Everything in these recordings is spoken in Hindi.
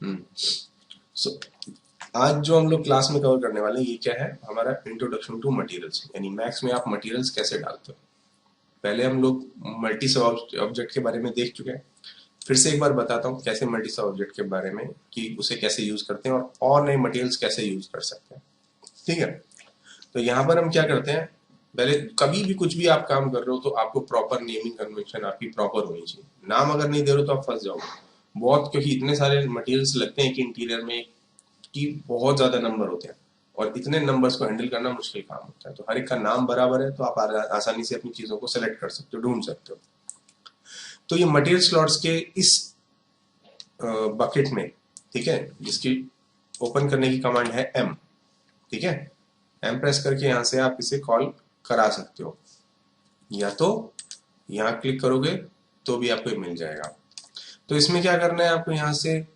सो आज जो हम लोग क्लास में कवर करने वाले हैं ये क्या है, हमारा इंट्रोडक्शन टू मटेरियल्स, यानी मैथ्स में आप मटेरियल्स कैसे डालते हो। पहले हम लोग मल्टी सब ऑब्जेक्ट के बारे में देख चुके हैं। फिर से एक बार बताता हूँ कैसे मल्टी सब ऑब्जेक्ट के बारे में, कि उसे कैसे यूज करते हैं और नए मटेरियल्स कैसे यूज कर सकते हैं। ठीक है, तो यहाँ पर हम क्या करते हैं, पहले कभी भी कुछ भी आप काम कर रहे हो तो आपको प्रॉपर नेमिंग कन्वेंशन आपकी प्रॉपर होनी चाहिए। नाम अगर नहीं दे रहे हो तो आप फंस जाओगे बहुत, क्योंकि इतने सारे मटेरियल्स लगते हैं कि इंटीरियर में कि बहुत ज्यादा नंबर होते हैं और इतने नंबर्स को हैंडल करना मुश्किल काम होता है। तो हर एक का नाम बराबर है तो आप आसानी से अपनी चीजों को सेलेक्ट कर सकते हो, ढूंढ सकते हो। तो ये मटेरियल स्लॉट्स के इस बकेट में, ठीक है, जिसकी ओपन करने की कमांड है एम, ठीक है, एम प्रेस करके यहां से आप इसे कॉल करा सकते हो, या तो यहां क्लिक करोगे तो भी आपको मिल जाएगा। तो इसमें क्या करना है आपको, यहां से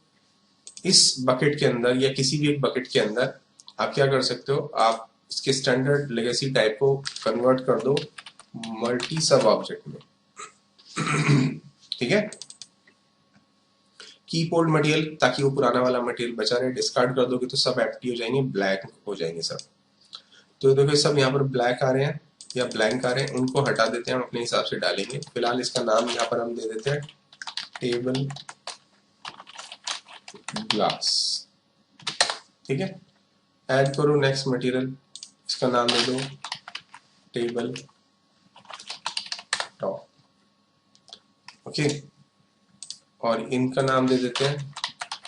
इस बकेट के अंदर या किसी भी एक बकेट के अंदर आप क्या कर सकते हो, आप इसके स्टैंडर्ड लेगेसी टाइप को कन्वर्ट कर दो मल्टी सब ऑब्जेक्ट में। ठीक है, कीपोर्ड मटेरियल, ताकि वो पुराना वाला मटेरियल बचा रहे। डिस्कार्ड कर दोगे तो सब एम्प्टी हो जाएंगे, ब्लैक हो जाएंगे सब। तो देखो सब यहाँ पर ब्लैक आ रहे हैं या ब्लैंक आ रहे हैं, उनको हटा देते हैं, हम अपने हिसाब से डालेंगे। फिलहाल इसका नाम यहाँ पर हम दे देते हैं टेबल ग्लास। ठीक है, ऐड करो नेक्स्ट मटेरियल, इसका नाम दे दो टेबल टॉप। ओके, और इनका नाम दे देते हैं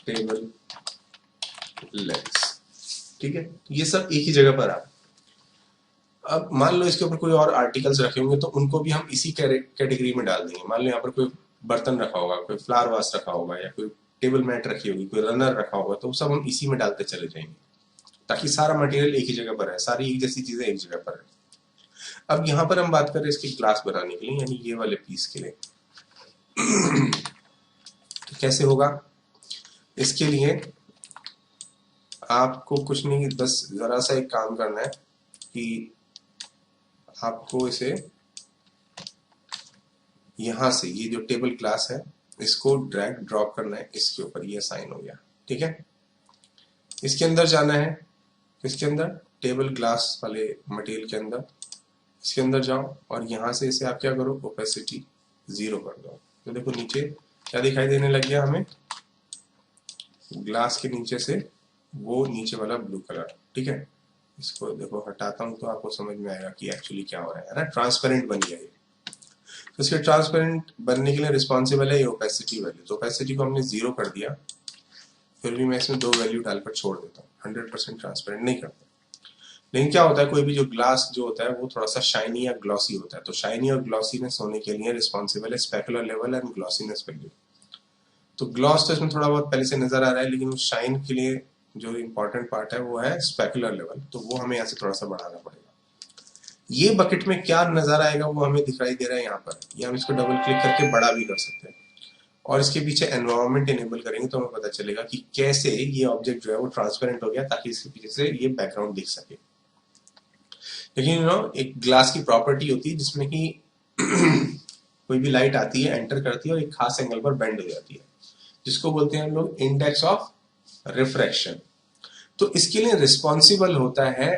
टेबल लेग्स। ठीक है, ये सब एक ही जगह पर आ। अब मान लो इसके ऊपर कोई और आर्टिकल्स रखे होंगे तो उनको भी हम इसी कैटेगरी में डाल देंगे। मान लो यहाँ पर कोई बर्तन रखा होगा, कोई फ्लावर वास रखा होगा, या कोई टेबल मैट रखी होगी, कोई रनर रखा होगा, तो सब हम इसी में डालते चले जाएंगे, ताकि सारा मटेरियल एक ही जगह पर है, सारी एक जैसी चीजें एक जगह पर है। अब यहाँ पर हम बात कर रहे हैं इसकी क्लास बनाने के लिए, यानी ये वाले पीस के लिए। तो कैसे होगा, इसके लिए आपको कुछ नहीं, बस जरा सा एक काम करना है कि आपको इसे यहां से, ये जो टेबल क्लास है इसको ड्रैग ड्रॉप करना है इसके ऊपर, ये असाइन हो गया। ठीक है, इसके अंदर जाना है, इसके अंदर टेबल ग्लास वाले मटेरियल के अंदर, इसके अंदर जाओ और यहां से इसे आप क्या करो, ओपेसिटी 0 कर दो। तो देखो नीचे क्या दिखाई देने लग गया हमें, ग्लास के नीचे से वो नीचे वाला ब्लू कलर। ठीक है, इसको देखो हटाता हूं तो आपको समझ में आएगा कि एक्चुअली क्या हो रहा है ना। ट्रांसपेरेंट बन गया ये। तो इसके ट्रांसपेरेंट बनने के लिए रिस्पॉन्सिबल है ये ओपेसिटी वैल्यू। तो ओपेसिटी को हमने 0 कर दिया, फिर भी मैं इसमें 2 वैल्यू डालकर छोड़ देता हूँ, 100% ट्रांसपेरेंट नहीं करता। लेकिन क्या होता है, कोई भी जो ग्लास जो होता है वो थोड़ा सा शाइनी या ग्लॉसी होता है। तो शाइनी और ग्लॉसीनेस होने के लिए रिस्पॉन्सिबल है specular level and glossiness value. तो ग्लॉस तो इसमें थोड़ा बहुत पहले से नजर आ रहा है, लेकिन शाइन के लिए जो इंपॉर्टेंट पार्ट है वो है स्पेकुलर लेवल, तो वो हमें यहाँ से थोड़ा सा बढ़ाना पड़ेगा। ये बकेट में क्या नजर आएगा वो हमें दिखाई दे रहा है यहाँ पर, ये हम इसको डबल क्लिक करके बड़ा भी कर सकते हैं और इसके पीछे एनवायरनमेंट इनेबल करेंगे तो हमें पता चलेगा कि कैसे ये ऑब्जेक्ट जो है वो ट्रांसपेरेंट हो गया, ताकि इसके पीछे से ये बैकग्राउंड दिख सके। लेकिन एक ग्लास की प्रॉपर्टी होती है जिसमें कि कोई भी लाइट आती है, एंटर करती है और एक खास एंगल पर बेंड हो जाती है, जिसको बोलते हैं हम लोग इंडेक्स ऑफ रिफ्रैक्शन। तो इसके लिए रिस्पॉन्सिबल होता है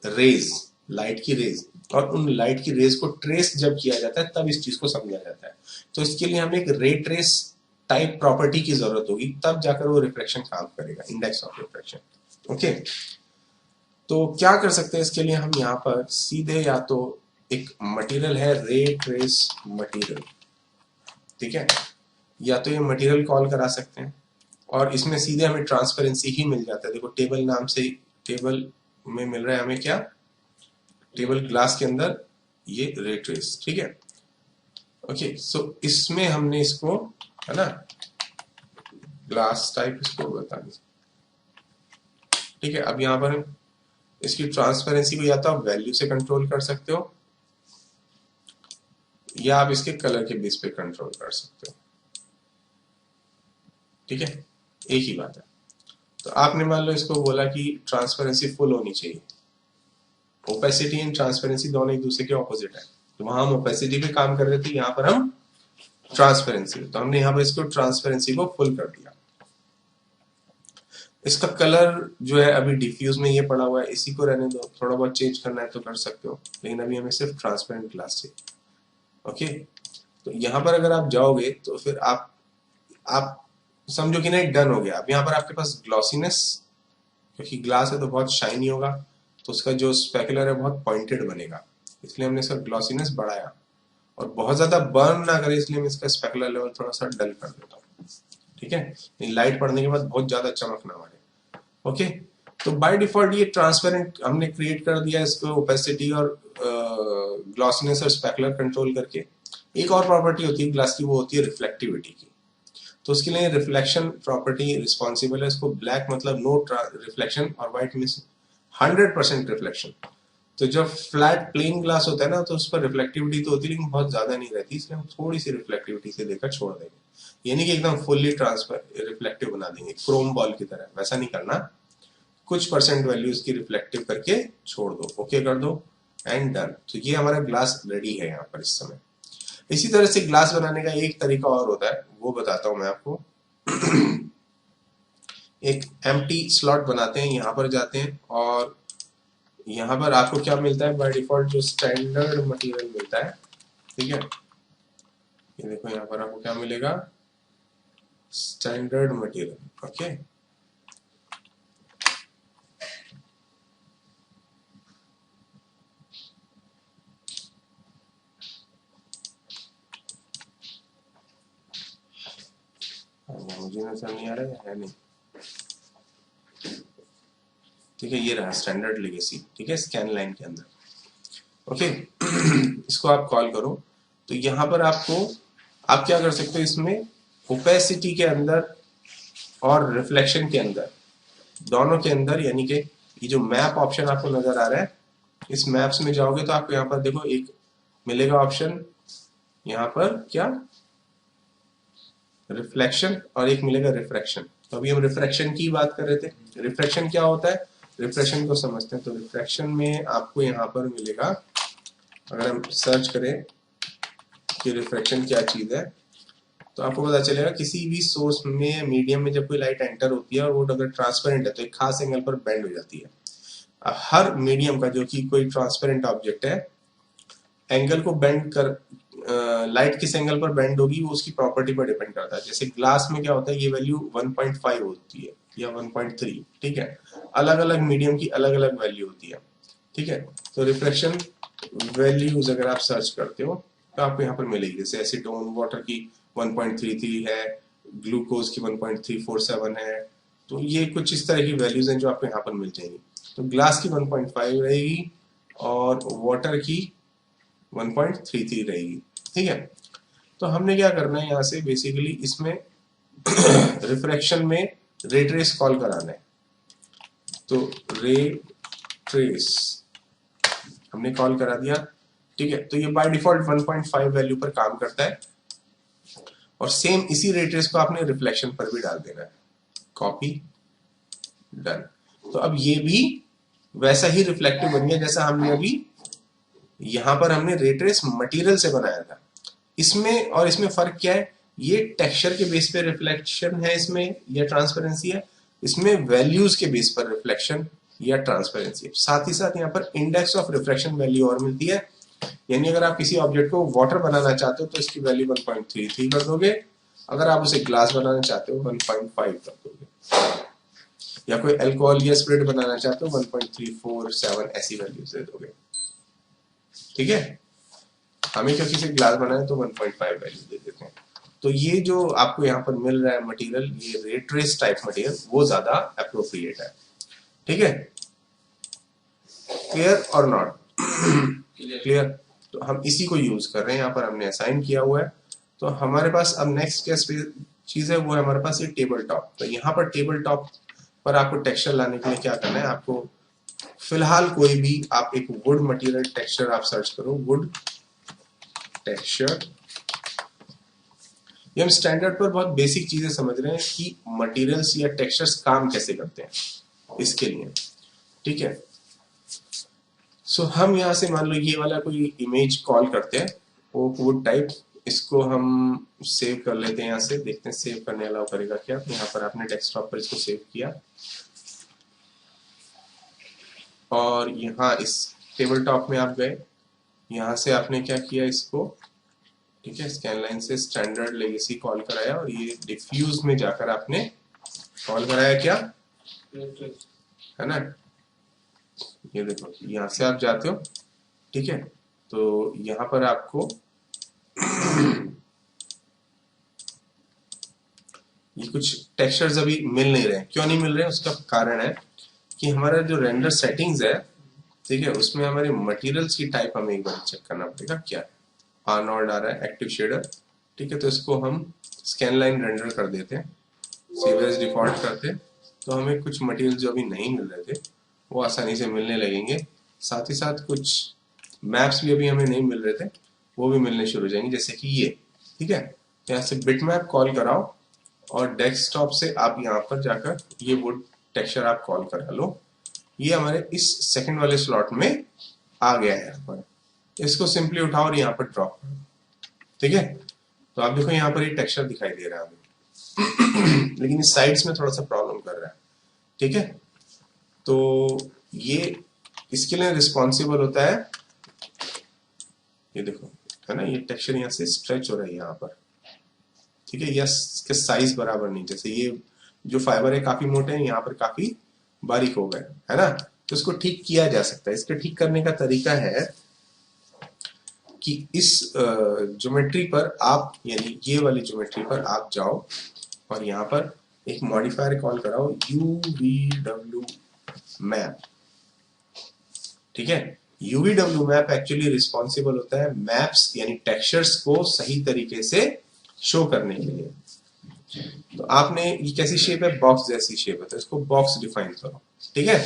रेज, लाइट की रेज, और उन लाइट की रेज को ट्रेस जब किया जाता है तब इस चीज को समझा जाता है। तो इसके लिए हमें एक रे ट्रेस टाइप प्रॉपर्टी की जरूरत होगी, तब जाकर वो रिफ्लेक्शन काम करेगा, इंडेक्स ऑफ रिफ्लेक्शन। ओके, तो क्या कर सकते हैं इसके लिए, हम यहाँ पर सीधे या तो एक मटेरियल है रे ट्रेस मटेरियल, ठीक है, या तो ये मटेरियल कॉल करा सकते हैं और इसमें सीधे हमें ट्रांसपेरेंसी ही मिल जाता है। देखो टेबल नाम से, टेबल में मिल रहा है हमें क्या, टेबल ग्लास के अंदर ये रे ट्रेस। ठीक है, ओके, सो इसमें हमने इसको, है ना, ग्लास टाइप इसको बता दें। ठीक है, अब यहां पर हम इसकी ट्रांसपेरेंसी को या तो आप वैल्यू से कंट्रोल कर सकते हो या आप इसके कलर के बेस पे कंट्रोल कर सकते हो। ठीक है, एक ही बात है। तो आपने मान लो इसको बोला कि ट्रांसपेरेंसी फुल होनी चाहिए। ओपेसिटी एंड ट्रांसपेरेंसी दोनों एक दूसरे के ऑपोजिट है, तो वहां हम ओपेसिटी पे काम कर रहे थे, यहाँ पर हम ट्रांसपेरेंसी, तो हमने यहाँ पर इसको ट्रांसपेरेंसी को फुल कर दिया। इसका कलर जो है अभी डिफ्यूज में ये पड़ा हुआ है, इसी को रहने दो, थोड़ा बहुत चेंज करना है तो कर सकते हो, लेकिन अभी हमें सिर्फ ट्रांसपेरेंट ग्लास चाहिए। ओके, तो यहाँ पर अगर आप जाओगे तो फिर आप समझो कि नहीं डन हो गया। अब यहाँ पर आपके पास ग्लॉसीनेस, क्योंकि ग्लास है तो बहुत शाइनी होगा, तो उसका जो स्पेकुलर है बहुत पॉइंटेड बनेगा, इसलिए हमने इसका ग्लॉसीनेस बढ़ाया। और बहुत ज्यादा बर्न ना करे इसलिए मैं इसका स्पेकुलर लेवल थोड़ा सा डल कर देता हूँ, ठीक है, लाइट पड़ने के बाद बहुत ज्यादा चमक ना मारे। ओके, तो बाय डिफॉल्ट ये ट्रांसपेरेंट हमने क्रिएट कर दिया इसको, ओपेसिटी और ग्लॉसीनेस और स्पेकुलर कंट्रोल करके। एक और प्रॉपर्टी होती है ग्लास की, वो होती है रिफ्लेक्टिविटी की। तो उसके लिए रिफ्लेक्शन प्रॉपर्टी रिस्पॉन्सिबल है। इसको ब्लैक मतलब नो रिफ्लेक्शन और व्हाइट मीन्स 100% रिफ्लेक्शन। तो जब फ्लैट प्लेन ग्लास होता है ना तो उस पर रिफ्लेक्टिविटी तो होती है लेकिन बहुत ज्यादा नहीं रहती, इसलिए हम थोड़ी सी रिफ्लेक्टिविटी से देकर छोड़ देंगे। यानी कि एकदम फुल्ली ट्रांसफर रिफ्लेक्टिव बना देंगे क्रोम बॉल की तरह, वैसा नहीं करना, कुछ परसेंट वैल्यू इसकी रिफ्लेक्टिव करके छोड़ दो, ओके कर दो एंड डन। तो ये हमारा ग्लास रेडी है यहाँ पर इस समय। इसी तरह से ग्लास बनाने का एक तरीका और होता है, वो बताता हूं मैं आपको। एक एम्प्टी स्लॉट बनाते हैं, यहां पर जाते हैं और यहाँ पर आपको क्या मिलता है बाय डिफॉल्ट, जो स्टैंडर्ड मटेरियल मिलता है, ठीक है। ये देखो यहाँ पर आपको क्या मिलेगा, स्टैंडर्ड मटेरियल, ओके। मुझे नजर नहीं आ रहा है नहीं, ठीक है, ये रहा स्टैंडर्ड लेगेसी, ठीक है, स्कैन लाइन के अंदर, ओके। इसको आप कॉल करो तो यहाँ पर आपको, आप क्या कर सकते हो इसमें, ओपेसिटी के अंदर और रिफ्लेक्शन के अंदर, दोनों के अंदर, यानी कि ये जो मैप ऑप्शन आपको नजर आ रहा है, इस मैप्स में जाओगे तो आपको यहाँ पर देखो एक मिलेगा ऑप्शन, यहाँ पर क्या, रिफ्लेक्शन, और एक मिलेगा रिफ्रैक्शन। तो अभी हम रिफ्रैक्शन की बात कर रहे थे। रिफ्रैक्शन क्या होता है, रिफ्रैक्शन को समझते हैं। तो रिफ्रैक्शन में आपको यहाँ पर मिलेगा, अगर हम सर्च करें कि रिफ्रैक्शन क्या चीज है, तो आपको पता चलेगा किसी भी सोर्स में, मीडियम में जब कोई लाइट एंटर होती है और वो अगर ट्रांसपेरेंट है तो एक खास एंगल पर बेंड हो जाती है। हर मीडियम का जो कि कोई ट्रांसपेरेंट ऑब्जेक्ट है, एंगल को बेंड कर, लाइट किस एंगल पर बेंड होगी वो उसकी प्रॉपर्टी पर डिपेंड करता है। जैसे ग्लास में क्या होता है, ये वैल्यू 1.5 होती है या 1.3, ठीक है, अलग अलग मीडियम की अलग अलग वैल्यू होती है, ठीक है। तो रिफ्रैक्शन वैल्यूज अगर आप सर्च करते हो तो आपको यहाँ पर मिलेगी, जैसे एसीटोन वाटर की 1.33 है, ग्लूकोज की 1.347 है। तो ये कुछ इस तरह की वैल्यूज हैं जो आपको यहाँ पर मिल जाएंगी। तो ग्लास की 1.5 रहेगी और वाटर की 1.33 रहेगी, ठीक है। तो हमने क्या करना है यहाँ से, बेसिकली इसमें रिफ्रैक्शन में रे ट्रेस कॉल कराना है। तो रे ट्रेस हमने कॉल करा दिया, ठीक है। तो ये बाय डिफॉल्ट 1.5 वैल्यू पर काम करता है और सेम इसी रे ट्रेस को आपने रिफ्लेक्शन पर भी डाल देना है, कॉपी, डन। तो अब ये भी वैसा ही रिफ्लेक्टिव बन गया जैसा हमने अभी यहां पर हमने रे ट्रेस मटेरियल से बनाया था। इसमें और इसमें फर्क क्या है, ये टेक्सचर के बेस पे रिफ्लेक्शन है इसमें या ट्रांसपेरेंसी है, इसमें वैल्यूज के बेस पर रिफ्लेक्शन या ट्रांसपेरेंसी है। साथ ही साथ यहाँ पर इंडेक्स ऑफ रिफ्लेक्शन वैल्यू और मिलती है, यानी अगर आप किसी ऑब्जेक्ट को वाटर बनाना चाहते हो तो इसकी वैल्यू 1.33 कर दोगे, अगर आप उसे ग्लास बनाना चाहते हो 1.5 कर दोगे, या कोई अल्कोहल या स्पिरिट बनाना चाहते हो 1.347 ऐसी वैल्यूज दे दोगे, ठीक है। हमें क्योंकि इसे ग्लास बनाना है तो 1.5 वैल्यू दे देते हैं। तो ये जो आपको यहाँ पर मिल रहा है मटेरियल, ये रे ट्रेस टाइप मटेरियल, वो ज्यादा अप्रोप्रिएट है, ठीक है। क्लियर और नॉट क्लियर? तो हम इसी को यूज कर रहे हैं, यहाँ पर हमने असाइन किया हुआ है। तो हमारे पास अब नेक्स्ट क्या चीज है, वो है हमारे पास ये टेबल टॉप। तो यहाँ पर टेबल टॉप पर आपको टेक्सचर लाने के लिए क्या करना है, आपको फिलहाल कोई भी आप एक वुड मटेरियल टेक्सचर आप सर्च करो, वुड टेक्सचर। ये हम स्टैंडर्ड पर बहुत बेसिक चीजें समझ रहे हैं कि मटेरियल्स या टेक्सचर्स काम कैसे करते हैं इसके लिए, ठीक है। सो हम यहां से मान लो ये वाला कोई इमेज कॉल करते हैं, ओक वुड टाइप, इसको हम सेव कर लेते हैं, यहाँ से देखते हैं सेव करने अलाउ करेगा क्या। तो यहाँ पर आपने डेस्कटॉप पर इसको सेव किया और यहाँ इस टेबल टॉप में आप गए, यहाँ से आपने क्या किया इसको, ठीक है, स्कैन लाइन से स्टैंडर्ड लेगेसी कॉल कराया और ये डिफ्यूज में जाकर आपने कॉल कराया क्या, है ना। ये देखो यहाँ से आप जाते हो, ठीक है, तो यहाँ पर आपको ये कुछ टेक्सचर्स अभी मिल नहीं रहे। क्यों नहीं मिल रहे, उसका कारण है कि हमारा जो रेंडर सेटिंग्स है, ठीक है, उसमें हमारे मटेरियल्स की टाइप हमें एक बार चेक करना पड़ेगा क्या है। आर्नोल्ड आ रहा है एक्टिव शेडर, ठीक है, तो इसको हम स्कैन लाइन रेंडर कर देते हैं, सेव एज डिफॉल्ट करते हैं, तो हमें कुछ मटेरियल जो अभी नहीं मिल रहे थे वो आसानी से मिलने लगेंगे। साथ ही साथ कुछ मैप्स भी अभी हमें नहीं मिल रहे थे, वो भी मिलने शुरू हो जाएंगे, जैसे कि ये, ठीक है। यहाँ से बिट मैप कॉल कराओ और डेस्कटॉप से आप यहाँ पर जाकर ये वुड टेक्सचर आप कॉल करा लो। ये हमारे इस सेकंड वाले स्लॉट में आ गया है। यहाँ पर इसको सिंपली उठाओ और यहाँ पर ड्रॉप करो, ठीक है। तो आप देखो यहाँ पर ये टेक्सचर दिखाई दे रहा है हमें लेकिन इस साइड्स में थोड़ा सा प्रॉब्लम कर रहा है, ठीक है। तो ये इसके लिए रिस्पॉन्सिबल होता है, ये देखो, है ना, ये टेक्सचर यहाँ से स्ट्रेच हो रहा है यहाँ पर, ठीक है, या इसके साइज बराबर नहीं, जैसे ये जो फाइबर है काफी मोटे हैं, यहाँ पर काफी बारीक हो गए, है ना। तो इसको ठीक किया जा सकता है। इसके ठीक करने का तरीका है कि इस ज्योमेट्री पर आप, यानी ये वाली ज्योमेट्री पर आप जाओ और यहाँ पर एक मॉडिफायर कॉल कराओ UVW मैप, ठीक है। UVW मैप एक्चुअली रिस्पॉन्सिबल होता है मैप्स यानी टेक्सचर्स को सही तरीके से शो करने के लिए। तो आपने, ये कैसी शेप है, बॉक्स जैसी शेप है, तो इसको बॉक्स डिफाइन करो, ठीक है।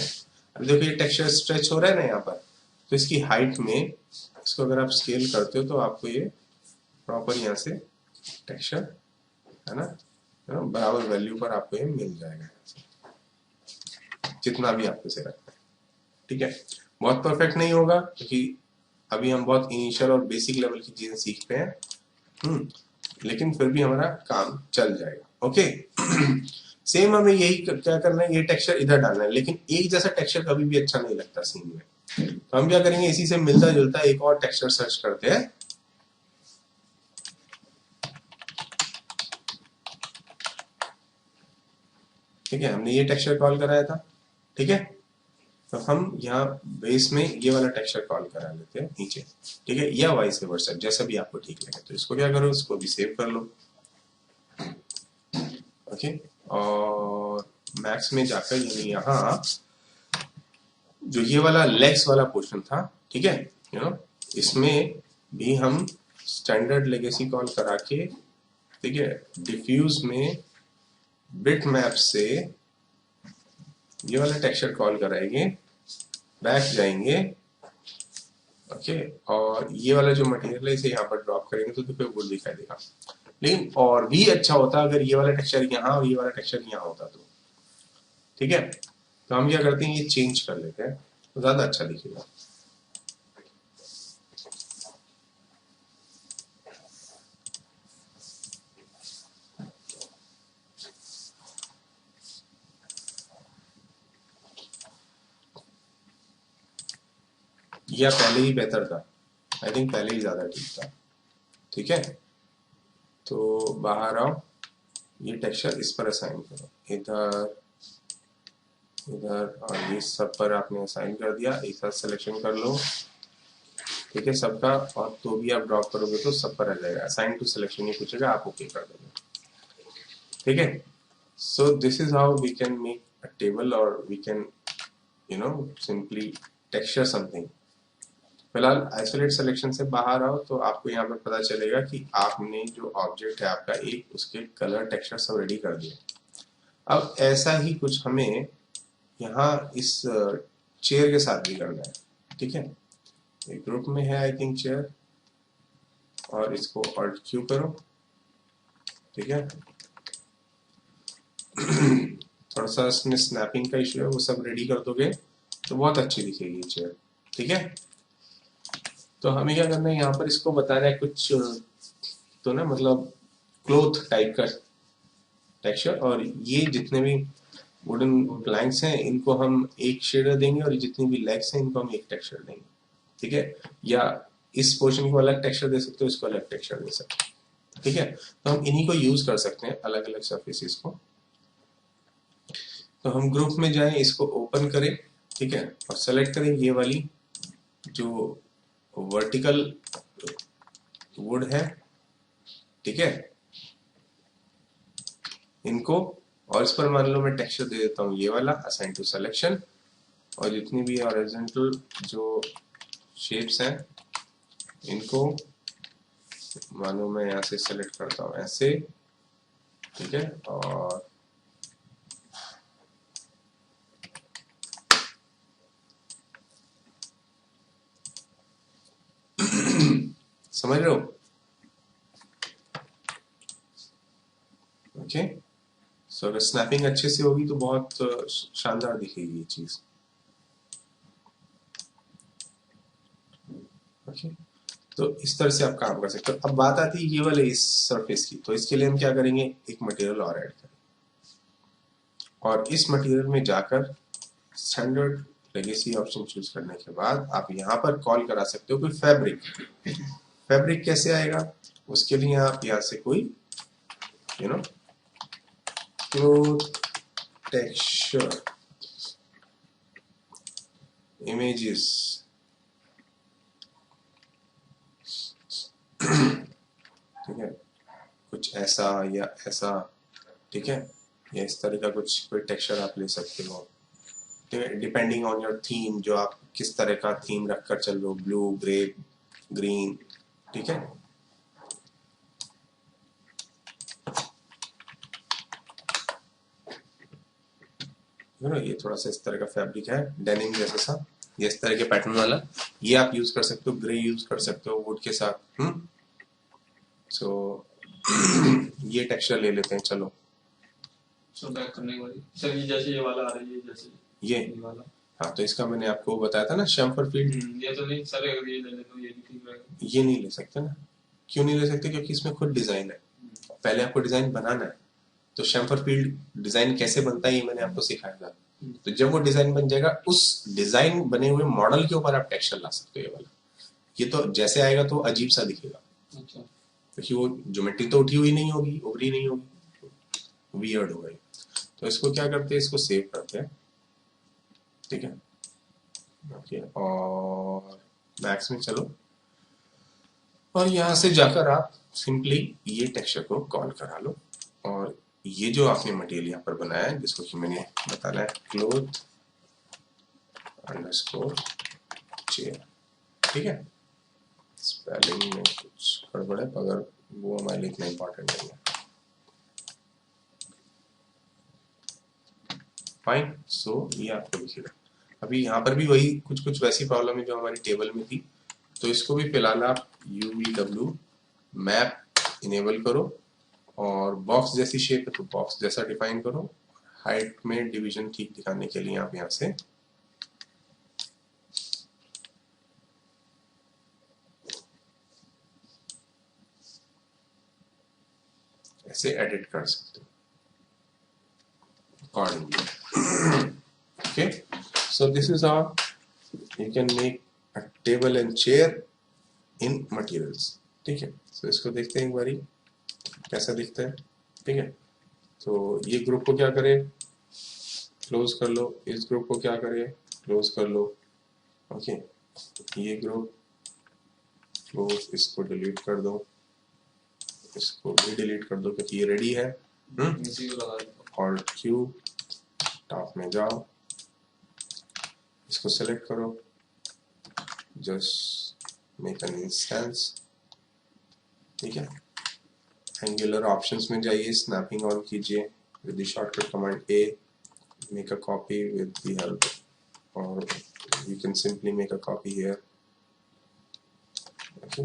अब देखो ये टेक्सचर स्ट्रेच हो रहा है ना यहाँ पर, तो इसकी हाइट में इसको अगर आप स्केल करते हो तो आपको ये प्रॉपर यहाँ से टेक्सचर, है ना, बराबर वैल्यू पर आपको ये मिल जाएगा, जितना भी आपको से रखना है, ठीक है। बहुत परफेक्ट नहीं होगा क्योंकि अभी हम बहुत इनिशियल और बेसिक लेवल की चीजें सीख रहे हैं, लेकिन फिर भी हमारा काम चल जाएगा, ओके। सेम हमें यही क्या करना है, ये टेक्सचर इधर डालना है, लेकिन एक जैसा टेक्सचर कभी भी अच्छा नहीं लगता सीन में। तो हम क्या करेंगे, इसी से मिलता जुलता एक और टेक्सचर सर्च करते हैं, ठीक है। हमने ये टेक्सचर कॉल कराया था, ठीक है, तो हम यहाँ बेस में ये वाला टेक्सचर कॉल करा लेते हैं नीचे, ठीक है, या वाइस वर्सा, जैसा भी आपको ठीक लगे। तो इसको क्या करो, इसको भी सेव कर लो, ओके। और मैक्स में जाकर यानी यहाँ जो ये वाला लेग्स वाला पोर्शन था, ठीक है, इसमें भी हम स्टैंडर्ड लेगेसी कॉल करा के, ठीक है, डिफ्यूज में बिट मैप से ये वाला टेक्सचर कॉल कराएंगे, बैक जाएंगे, ओके, और ये वाला जो मटेरियल है इसे यहाँ पर ड्रॉप करेंगे तो देखो वुड दिखाई देगा। लेकिन और भी अच्छा होता अगर ये वाला टेक्सचर यहाँ और ये वाला टेक्सचर यहाँ होता तो, ठीक है। तो हम क्या करते हैं, ये चेंज कर लेते हैं तो ज्यादा अच्छा दिखेगा। या पहले ही बेहतर था, आई थिंक पहले ही ज्यादा ठीक था, ठीक है। तो बाहर आओ, ये टेक्सचर इस पर असाइन करो, इधर इधर और ये सब पर आपने असाइन कर दिया, एक साथ सिलेक्शन कर लो, ठीक है, सबका। और तो भी आप ड्रॉप करोगे तो सब पर आ जाएगा, असाइन टू सिलेक्शन ये पूछेगा, आप ओके कर दोगे, ठीक है। So this is how we can make a table और we can simply texture something. फिलहाल आइसोलेट सिलेक्शन से बाहर आओ तो आपको यहाँ पर पता चलेगा कि आपने जो ऑब्जेक्ट है आपका एक, उसके कलर टेक्सचर सब रेडी कर दिए। अब ऐसा ही कुछ हमें यहाँ इस चेयर के साथ भी करना है, ठीक है। एक ग्रुप में है आई थिंक चेयर, और इसको Alt Q करो, ठीक है। थोड़ा सा इसमें स्नैपिंग का इशू है, वो सब रेडी कर दोगे तो बहुत अच्छी दिखेगी चेयर, ठीक है। तो हमें क्या करना है, यहाँ पर इसको बताना है कुछ सकते हो ना, मतलब क्लोथ टाइप का टेक्सचर। और ये जितने भी वुडन प्लैंक्स हैं इनको हम एक शेडर देंगे, और जितनी भी लेग्स हैं इनको हम एक टेक्सचर देंगे, ठीक है। या इस पोर्शन को अलग टेक्सचर दे सकते हो, इसको अलग टेक्सचर दे सकते हो, ठीक है। तो हम इन्हीं को यूज कर सकते हैं अलग अलग सरफेसेस को। तो हम ग्रुप में जाएं, इसको ओपन करें, ठीक है, और सेलेक्ट करें ये वाली जो वर्टिकल वुड है, ठीक है, इनको। और इस पर मान लो मैं टेक्सचर दे देता हूँ ये वाला, असाइन टू सिलेक्शन। और जितनी भी हॉरिजॉन्टल जो शेप्स हैं इनको मानो मैं यहाँ से सेलेक्ट करता हूँ ऐसे, ठीक है। और समझ रहे हो? ओके। सो अगर स्नैपिंग अच्छे से होगी तो बहुत शानदार दिखेगी ये चीज। ओके, तो इस तरह से आप काम कर सकते हो। अब बात आती है ये वाले इस सरफेस की, तो इसके लिए हम क्या करेंगे, एक मटेरियल और ऐड करेंगे, और इस मटेरियल में जाकर स्टैंडर्ड लेगेसी ऑप्शन चूज करने के बाद आप यहाँ पर कॉल करा सकते हो कोई फैब्रिक। फैब्रिक कैसे आएगा, उसके लिए आप यहाँ से कोई क्लोथ टेक्सचर इमेजेस, ठीक है, कुछ ऐसा या ऐसा, ठीक है, या इस तरह का कुछ कोई टेक्सचर आप ले सकते हो, ठीक है, डिपेंडिंग ऑन योर थीम, जो आप किस तरह का थीम रखकर चल रहे हो, ब्लू, ग्रे, ग्रीन, ठीक है। ये थोड़ा सा इस तरह का फैब्रिक है, डेनिम जैसा सा, ये इस तरह के पैटर्न वाला, ये आप यूज कर सकते हो, ग्रे यूज कर सकते हो वुड के साथ। सो ये टेक्सचर ले लेते हैं, चलो। सो बैक करने के बाद सर ये जैसे ये वाला आ रही है, जैसे ये वाला, हाँ, तो इसका मैंने आपको बताया था ना, शेम्फर फील्ड। ये तो नहीं सर, अगर ये ले ले तो ये भी ठीक रहेगा। ये नहीं ले सकते ना, क्यों नहीं ले सकते, क्योंकि इसमें खुद डिजाइन है, पहले आपको डिजाइन बनाना है। तो शेम्फर फील्ड डिजाइन कैसे बनता है ये मैंने आपको सिखाया था। तो जब वो डिजाइन बन जाएगा, उस डिजाइन बने हुए मॉडल के ऊपर आप टेक्सचर ला सकते हो ये वाला। ये तो जैसे आएगा तो अजीब सा दिखेगा, अच्छा, क्योंकि वो ज्योमेट्री तो उठी हुई नहीं होगी, उभरी नहीं होगी, वियर्ड होगा। तो इसको क्या करते हैं, इसको सेव करते हैं, ठीक है। ओके, और मैक्स में चलो, और यहां से जाकर आप सिंपली ये टेक्सचर को कॉल करा लो। और ये जो आपने मटेरियल यहाँ पर बनाया है, जिसको कि मैंने बताना है क्लोथ अंडरस्कोर चेयर, ठीक है। स्पेलिंग में कुछ गड़बड़ है, मगर वो हमारे लिए इतना इंपॉर्टेंट नहीं है। फाइन, सो ये आपको दिखेगा। अभी यहाँ पर भी वही कुछ कुछ वैसी प्रॉब्लम है जो हमारी टेबल में थी, तो इसको भी फिलहाल आप UVW मैप इनेबल करो, और बॉक्स जैसी शेप है तो बॉक्स जैसा डिफाइन करो। हाइट में डिवीजन ठीक दिखाने के लिए आप यहाँ से ऐसे एडिट कर सकते हो accordingly. Okay, so this is how you can make a table and chair in materials, ठीक है। so इसको देखते हैं एक बारी कैसा दिखता है, ठीक है। तो ये ग्रुप को क्या करें, क्लोज कर लो, इस ग्रुप को क्या करें, क्लोज कर लो, ओके। ये ग्रुप क्लोज, इसको डिलीट कर दो, इसको भी डिलीट कर दो क्योंकि ये रेडी है। और Q, टॉप में जाओ, इसको सेलेक्ट करो, जस्ट मेक एन इंस्टेंस, ठीक है। एंगुलर ऑप्शंस में जाइए, स्नैपिंग ऑन कीजिए with the shortcut command A, make a copy with the help, or you can simply make a copy here, okay।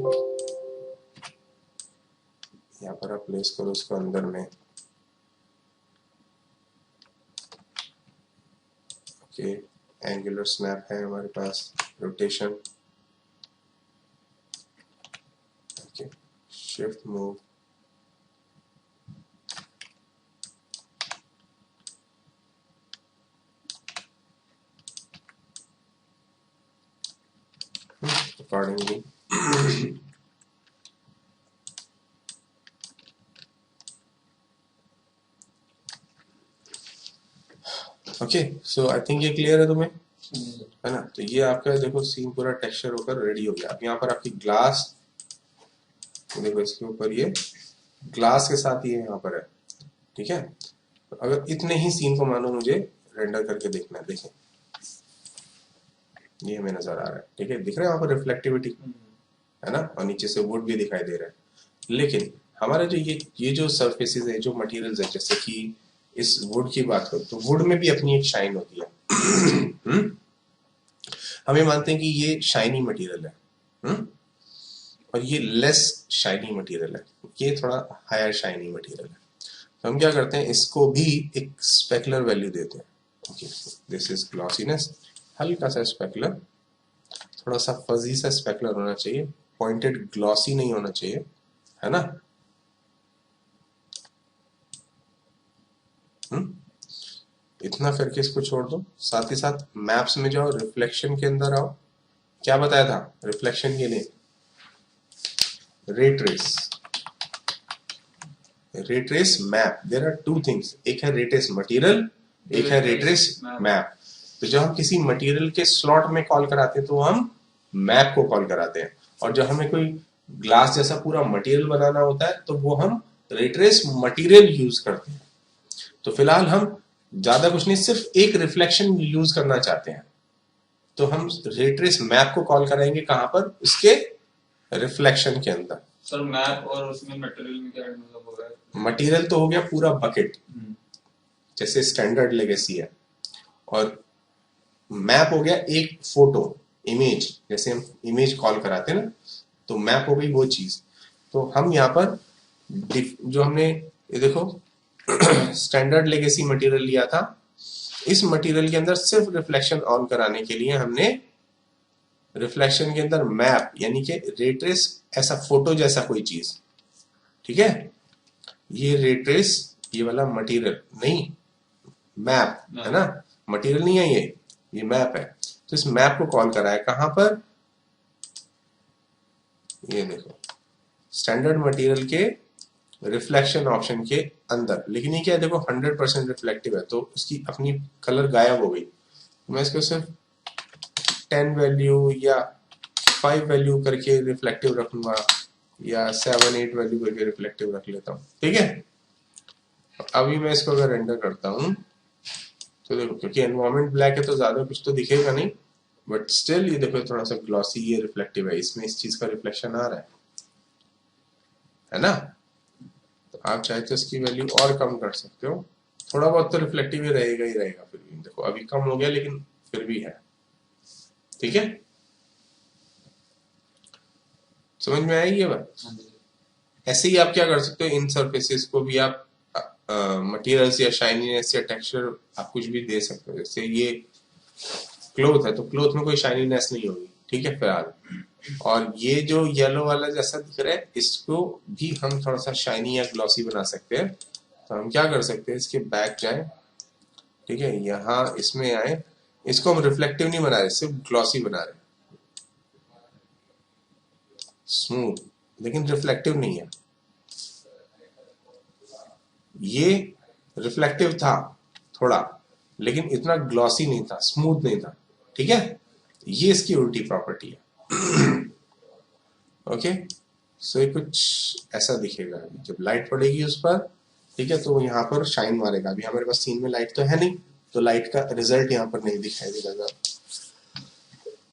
यहाँ पर आप प्लेस करो इसको अंदर में, ओके। एंगुलर स्नैप है हमारे पास, rotation, okay, shift move, accordingly. Okay, so I think ये क्लियर है तुम्हें, है ना। तो ये आपका देखो सीन पूरा टेक्सचर होकर रेडी हो गया। अब यहाँ पर आपकी ग्लास, देखो इसके ऊपर ये ग्लास के साथ ये यहाँ पर है, ठीक है। तो अगर इतने ही सीन को मानो मुझे रेंडर करके देखना है, देखें ये हमें नजर आ रहा है, ठीक है, दिख रहा है यहाँ पर रिफ्लेक्टिविटी, है ना, और नीचे से वुड भी दिखाई दे रहा है। लेकिन हमारा जो ये जो सरफेसेस है, जो मटेरियल्स है, जैसे कि इस वुड की बात करो तो वुड में भी अपनी एक शाइन होती है। हम ये मानते हैं कि ये शाइनी मटेरियल है, और ये लेस शाइनी मटेरियल है, ये थोड़ा हायर शाइनी मटेरियल है। तो हम क्या करते हैं, इसको भी एक स्पेकुलर वैल्यू देते हैं। ओके, दिस इज ग्लॉसीनेस, हल्का सा स्पेकुलर, थोड़ा सा फजी सा स्पेकुलर होना चाहिए, पॉइंटेड ग्लॉसी नहीं होना चाहिए, है ना। इतना करके इसको छोड़ दो। साथ ही साथ मैप्स में जाओ, रिफ्लेक्शन के अंदर आओ। क्या बताया था रिफ्लेक्शन के लिए? Ray trace, ray trace map. There are two things, एक है रे ट्रेस मटेरियल, एक है रे ट्रेस मैप। तो जब हम किसी मटेरियल के स्लॉट में कॉल कराते हैं तो हम मैप को कॉल कराते हैं, और जब हमें कोई ग्लास जैसा पूरा मटेरियल बनाना होता है तो वो हम रे ट्रेस मटेरियल यूज करते हैं। तो फिलहाल हम ज्यादा कुछ नहीं, सिर्फ एक रिफ्लेक्शन यूज करना चाहते हैं, तो हम रे ट्रेस मैप को कॉल कराएंगे कहां पर? उसके रिफ्लेक्शन के अंदर। सर मैप और उसमें मटेरियल में क्या मतलब हो रहा है? मटेरियल तो हो गया पूरा बकेट, जैसे स्टैंडर्ड लेगेसी है, और मैप हो गया एक फोटो इमेज, जैसे हम इमेज कॉल कराते हैं ना, तो मैप हो गई वो चीज। तो हम यहाँ पर जो हमने ये देखो स्टैंडर्ड लेगेसी मटेरियल लिया था, इस मटेरियल के अंदर सिर्फ रिफ्लेक्शन ऑन कराने के लिए हमने रिफ्लेक्शन के अंदर मैप यानी कि रे ट्रेस, ऐसा फोटो जैसा कोई चीज, ठीक है। ये रे ट्रेस, ये वाला मटेरियल नहीं, मैप है ना, मटेरियल नहीं है ये मैप है। तो इस मैप को कॉल करा है कहां पर? ये देखो स्टैंडर्ड मटेरियल के रिफ्लेक्शन ऑप्शन के अंदर। लेकिन ये क्या है, देखो 100% रिफ्लेक्टिव है, तो उसकी अपनी कलर गायब हो गई। तो मैं इसको सिर्फ 10 वैल्यू या 5 वैल्यू करके रिफ्लेक्टिव रखूंगा, या 7-8 वैल्यू करके रिफ्लेक्टिव रख लेता हूँ, ठीक है। अभी मैं इसको अगर रेंडर करता हूँ तो देखो, क्योंकि एनवायरमेंट ब्लैक है तो ज्यादा कुछ तो दिखेगा नहीं, बट स्टिल ये देखो थोड़ा सा ग्लॉसी, ये रिफ्लेक्टिव है, इसमें इस चीज का रिफ्लेक्शन आ रहा है ना। तो आप चाहे तो इसकी वैल्यू और कम कर सकते हो, थोड़ा बहुत तो रिफ्लेक्टिव ही रहेगा। फिर भी देखो अभी कम हो गया, लेकिन फिर भी है, ठीक है। समझ में आई ये बात? ऐसे ही आप क्या कर सकते हो, इन सरफेसेस को भी आप मटेरियल्स या शाइनीनेस या टेक्सचर आप कुछ भी दे सकते हो। जैसे ये क्लोथ है तो क्लोथ में कोई शाइनीनेस नहीं होगी, ठीक है फिलहाल। और ये जो येलो वाला जैसा दिख रहा है, इसको भी हम थोड़ा सा शाइनी या ग्लॉसी बना सकते हैं। तो हम क्या कर सकते हैं, इसके बैक जाएं, ठीक है, यहाँ इसमें आए, इसको हम रिफ्लेक्टिव नहीं बना रहे, सिर्फ ग्लॉसी बना रहे, स्मूथ, लेकिन रिफ्लेक्टिव नहीं है। ये रिफ्लेक्टिव था थोड़ा, लेकिन इतना ग्लॉसी नहीं था, स्मूथ नहीं था, ठीक है। ये इसकी उल्टी प्रॉपर्टी है। ओके, सो ये कुछ ऐसा दिखेगा जब लाइट पड़ेगी उस पर, ठीक है, तो यहाँ पर शाइन मारेगा। अभी हमारे पास सीन में लाइट तो है नहीं, तो लाइट का रिजल्ट यहाँ पर नहीं दिखाई देगा।